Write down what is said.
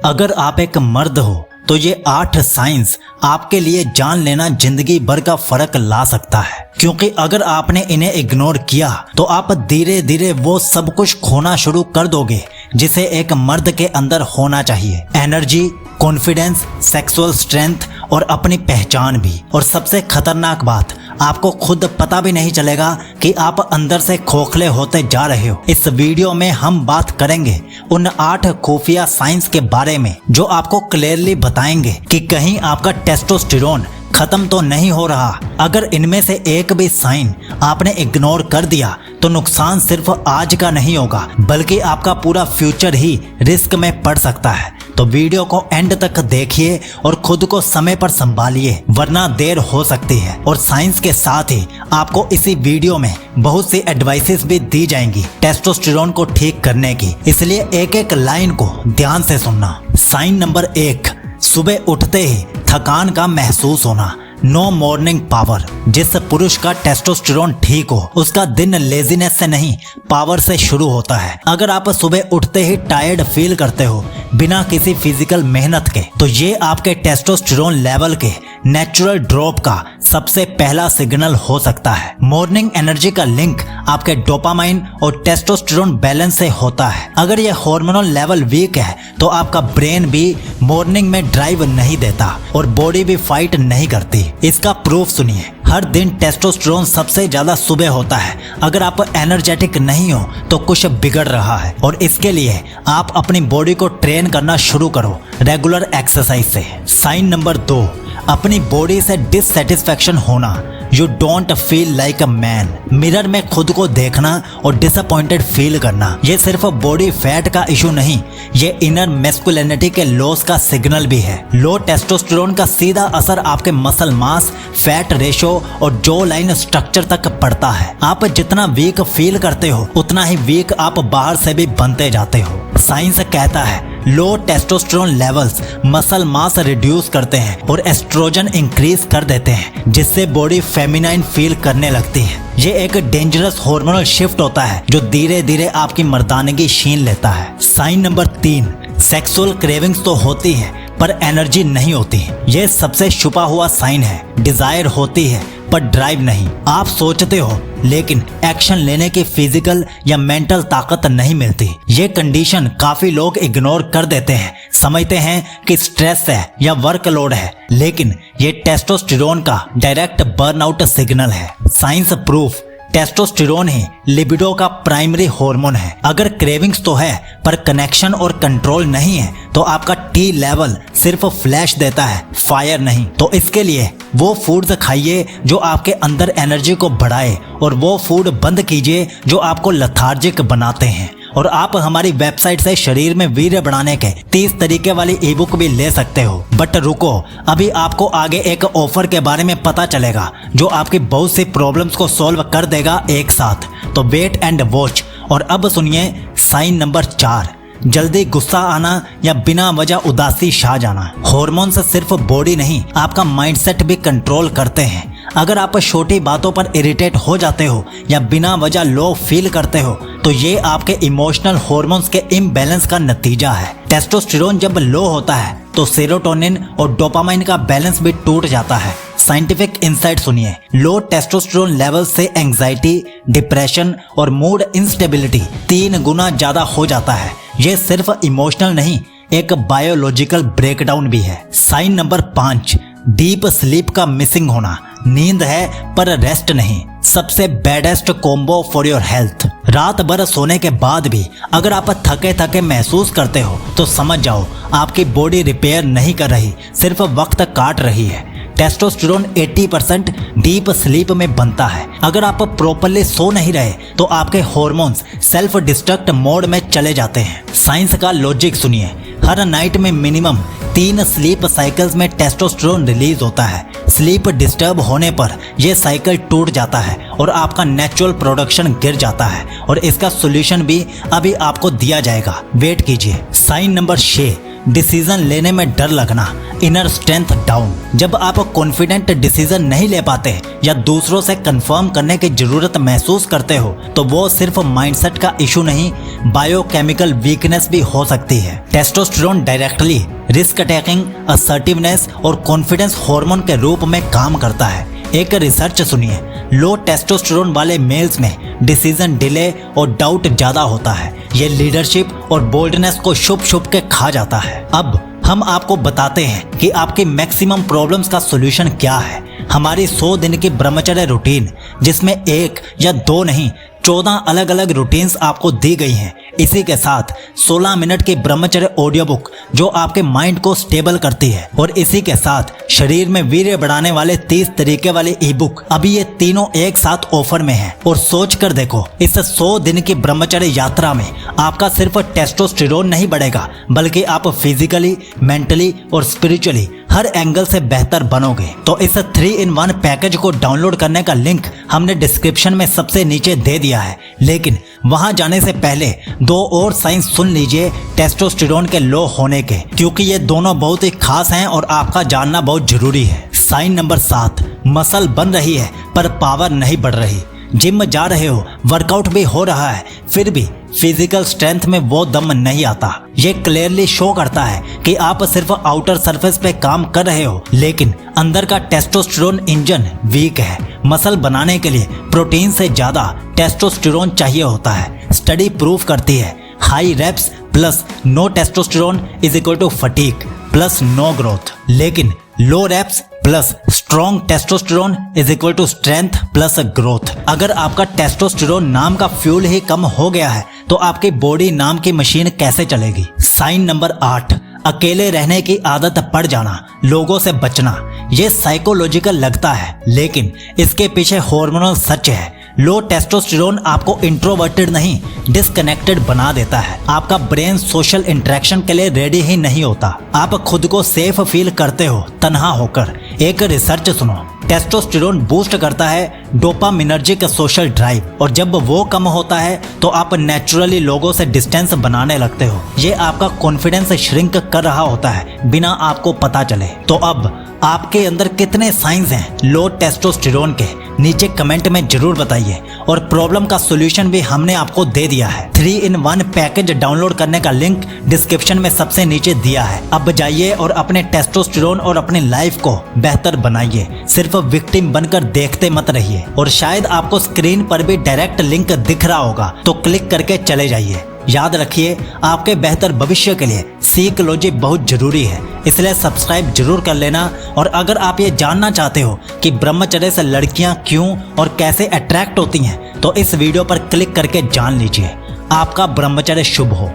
अगर आप एक मर्द हो तो ये 8 साइंस आपके लिए जान लेना जिंदगी भर का फर्क ला सकता है, क्योंकि अगर आपने इन्हें इग्नोर किया तो आप धीरे धीरे वो सब कुछ खोना शुरू कर दोगे जिसे एक मर्द के अंदर होना चाहिए। एनर्जी, कॉन्फिडेंस, सेक्सुअल स्ट्रेंथ और अपनी पहचान भी। और सबसे खतरनाक बात, आपको खुद पता भी नहीं चलेगा कि आप अंदर से खोखले होते जा रहे हो। इस वीडियो में हम बात करेंगे उन 8 खुफिया साइंस के बारे में जो आपको क्लियरली बताएंगे कि कहीं आपका टेस्टोस्टेरोन खत्म तो नहीं हो रहा। अगर इनमें से एक भी साइन आपने इग्नोर कर दिया तो नुकसान सिर्फ आज का नहीं होगा बल्कि आपका पूरा फ्यूचर ही रिस्क में पड़ सकता है। तो वीडियो को एंड तक देखिए और खुद को समय पर संभालिए, वरना देर हो सकती है। और साइंस के साथ ही आपको इसी वीडियो में बहुत सी एडवाइसेस भी दी जाएंगी टेस्टोस्टेरोन को ठीक करने की, इसलिए एक एक लाइन को ध्यान से सुनना। साइन नंबर 1, सुबह उठते ही थकान का महसूस होना। No morning power. जिस पुरुष का टेस्टोस्टेरोन ठीक हो उसका दिन लेजीनेस से नहीं पावर से शुरू होता है। अगर आप सुबह उठते ही टायर्ड फील करते हो बिना किसी फिजिकल मेहनत के तो ये आपके टेस्टोस्टेरोन लेवल के नेचुरल ड्रॉप का सबसे पहला सिग्नल हो सकता है। मॉर्निंग एनर्जी का लिंक आपके डोपामाइन और टेस्टोस्टेरोन बैलेंस से होता है। अगर ये हार्मोनल लेवल वीक है तो आपका ब्रेन भी मॉर्निंग में ड्राइव नहीं देता और बॉडी भी फाइट नहीं करती। इसका प्रूफ सुनिए। हर दिन टेस्टोस्टेरोन सबसे ज्यादा सुबह होता है। अगर आप एनर्जेटिक नहीं हो तो कुछ बिगड़ रहा है और इसके लिए आप अपनी बॉडी को ट्रेन करना शुरू करो रेगुलर एक्सरसाइज से। साइन नंबर 2, अपनी बॉडी से डिससेटिस्फैक्शन होना। You don't feel like a man. Mirror में खुद को देखना और डिसअपॉइंटेड फील करना ये सिर्फ बॉडी फैट का इशू नहीं, ये इनर मैस्कुलिनिटी के लॉस का सिग्नल भी है। लो टेस्टोस्टेरोन का सीधा असर आपके मसल मास, फैट रेशो और जॉ लाइन स्ट्रक्चर तक पड़ता है। आप जितना वीक फील करते हो उतना ही वीक आप बाहर से भी बनते जाते हो। साइंस कहता है low testosterone levels muscle mass reduce करते हैं और एस्ट्रोजन इंक्रीज कर देते हैं, जिससे बॉडी फेमिनाइन फील करने लगती है। ये एक डेंजरस हार्मोनल शिफ्ट होता है जो धीरे धीरे आपकी मर्दानगी छीन लेता है। साइन नंबर 3, सेक्सुअल क्रेविंग्स तो होती है पर एनर्जी नहीं होती। ये सबसे छुपा हुआ साइन है। डिजायर होती है पर ड्राइव नहीं। आप सोचते हो लेकिन एक्शन लेने की फिजिकल या मेंटल ताकत नहीं मिलती। ये कंडीशन काफी लोग इग्नोर कर देते हैं, समझते हैं कि स्ट्रेस है या वर्कलोड है, लेकिन ये टेस्टोस्टेरोन का डायरेक्ट बर्नआउट सिग्नल है। साइंस प्रूफ टेस्टोस्टेरोन ही लिबिडो का प्राइमरी हार्मोन है। अगर क्रेविंग्स तो है पर कनेक्शन और कंट्रोल नहीं है तो आपका टी लेवल सिर्फ फ्लैश देता है, फायर नहीं। तो इसके लिए वो फूड्स खाइए जो आपके अंदर एनर्जी को बढ़ाए और वो फूड बंद कीजिए जो आपको लथार्जिक बनाते हैं। और आप हमारी वेबसाइट से शरीर में वीर्य बढ़ाने के 30 तरीके वाली ई बुक भी ले सकते हो। बट रुको, अभी आपको आगे एक ऑफर के बारे में पता चलेगा जो आपकी बहुत सी प्रॉब्लम्स को सॉल्व कर देगा एक साथ। तो वेट एंड वॉच। और अब सुनिए साइन नंबर 4, जल्दी गुस्सा आना या बिना वजह उदासी छा जाना। हॉर्मोन्स सिर्फ बॉडी नहीं आपका माइंडसेट भी कंट्रोल करते हैं। अगर आप छोटी बातों पर इरिटेट हो जाते हो या बिना वजह लो फील करते हो तो ये आपके इमोशनल हॉर्मोन्स के इम्बैलेंस का नतीजा है। टेस्टोस्टेरोन जब लो होता है तो सेरोटोनिन और डोपामाइन का बैलेंस भी टूट जाता है। साइंटिफिक इंसाइट सुनिए। लो टेस्टोस्टेरोन लेवल से एंजाइटी, डिप्रेशन और मूड इंस्टेबिलिटी 3 गुना ज्यादा हो जाता है। ये सिर्फ इमोशनल नहीं, एक बायोलॉजिकल ब्रेकडाउन भी है। साइन नंबर 5, डीप स्लीप का मिसिंग होना। नींद है पर रेस्ट नहीं, सबसे baddest combo for your health. रात भर सोने के बाद भी अगर आप थके थके महसूस करते हो तो समझ जाओ आपकी बॉडी रिपेयर नहीं कर रही, सिर्फ वक्त काट रही है। टेस्टोस्टेरोन 80% डीप स्लीप में बनता है। अगर आप प्रॉपर्ली सो नहीं रहे तो आपके हॉर्मोन्स सेल्फ डिस्ट्रक्ट मोड में चले जाते हैं। साइंस का लॉजिक सुनिए। हर नाइट में मिनिमम 3 स्लीप साइकिल्स में टेस्टोस्टेरोन रिलीज होता है। स्लीप डिस्टर्ब होने पर यह साइकिल टूट जाता है और आपका नेचुरल प्रोडक्शन गिर जाता है और इसका सॉल्यूशन भी अभी आपको दिया जाएगा, वेट कीजिए। साइन नंबर 6, डिसीजन लेने में डर लगना, इनर स्ट्रेंथ डाउन। जब आप कॉन्फिडेंट डिसीजन नहीं ले पाते या दूसरों से कंफर्म करने की जरूरत महसूस करते हो तो वो सिर्फ माइंडसेट का इशू नहीं, बायोकेमिकल वीकनेस भी हो सकती है। Testosterone directly risk taking, assertiveness और कॉन्फिडेंस हार्मोन के रूप में काम करता है। एक रिसर्च सुनिए, लो टेस्टोस्टेरोन वाले मेल्स में डिसीजन डिले और डाउट ज्यादा होता है। ये लीडरशिप और बोल्डनेस को छुप के खा जाता है। अब हम आपको बताते हैं कि आपकी मैक्सिमम प्रॉब्लम्स का सॉल्यूशन क्या है। हमारी 100 दिन की ब्रह्मचर्य रूटीन, जिसमें 1 या 2 नहीं 14 अलग अलग रूटीन्स आपको दी गई हैं। इसी के साथ 16 मिनट की ब्रह्मचर्य ऑडियो बुक जो आपके माइंड को स्टेबल करती है, और इसी के साथ शरीर में वीर्य बढ़ाने वाले 30 तरीके वाले ई बुक। अभी ये तीनों एक साथ ऑफर में हैं। और सोच कर देखो, इस 100 दिन की ब्रह्मचर्य यात्रा में आपका सिर्फ टेस्टोस्टेरोन नहीं बढ़ेगा, बल्कि आप फिजिकली, मेंटली और स्पिरिचुअली हर एंगल से बेहतर बनोगे। तो इस 3-in-1 पैकेज को डाउनलोड करने का लिंक हमने डिस्क्रिप्शन में सबसे नीचे दे दिया है। लेकिन वहां जाने से पहले 2 और साइंस सुन लीजिए टेस्टोस्टेरोन के लो होने के, क्योंकि ये दोनों बहुत ही खास हैं और आपका जानना बहुत जरूरी है। साइन नंबर 7, मसल बन रही है पर पावर नहीं बढ़ रही। जिम जा रहे हो, वर्कआउट भी हो रहा है, फिर भी फिजिकल स्ट्रेंथ में वो दम नहीं आता। ये क्लियरली शो करता है कि आप सिर्फ आउटर सरफेस पे काम कर रहे हो, लेकिन अंदर का टेस्टोस्टेरोन इंजन वीक है। मसल बनाने के लिए प्रोटीन से ज्यादा टेस्टोस्टेरोन चाहिए होता है। स्टडी प्रूव करती है high reps plus no testosterone is equal to fatigue plus no growth, लेकिन low reps plus strong testosterone is equal to strength plus growth. अगर आपका टेस्टोस्टेरोन नाम का फ्यूल ही कम हो गया है तो आपकी बॉडी नाम की मशीन कैसे चलेगी। साइन नंबर 8, अकेले रहने की आदत पड़ जाना, लोगों से बचना। ये साइकोलॉजिकल लगता है, लेकिन इसके पीछे हार्मोनल सच है। लो टेस्टोस्टेरोन आपको इंट्रोवर्टेड नहीं, डिस्कनेक्टेड बना देता है। आपका ब्रेन सोशल इंटरेक्शन के लिए रेडी ही नहीं होता। आप खुद को सेफ फील करते हो तन्हा होकर। एक रिसर्च सुनो, टेस्टोस्टेरोन बूस्ट करता है डोपामिनर्जिक सोशल ड्राइव, और जब वो कम होता है तो आप नेचुरली लोगों से डिस्टेंस बनाने लगते हो। ये आपका कॉन्फिडेंस श्रिंक कर रहा होता है बिना आपको पता चले। तो अब आपके अंदर कितने साइंस हैं लो टेस्टोस्टेरोन के, नीचे कमेंट में जरूर बताइए। और प्रॉब्लम का सॉल्यूशन भी हमने आपको दे दिया है। 3-in-1 पैकेज डाउनलोड करने का लिंक डिस्क्रिप्शन में सबसे नीचे दिया है। अब जाइए और अपने टेस्टोस्टेरोन और अपनी लाइफ को बेहतर बनाइए। सिर्फ विक्टिम बनकर देखते मत रहिए। और शायद आपको स्क्रीन पर भी डायरेक्ट लिंक दिख रहा होगा, तो क्लिक करके चले जाइए। याद रखिए, आपके बेहतर भविष्य के लिए साइकोलॉजी बहुत जरूरी है, इसलिए सब्सक्राइब जरूर कर लेना। और अगर आप ये जानना चाहते हो कि ब्रह्मचर्य से लड़कियां क्यों और कैसे अट्रैक्ट होती हैं, तो इस वीडियो पर क्लिक करके जान लीजिए। आपका ब्रह्मचर्य शुभ हो।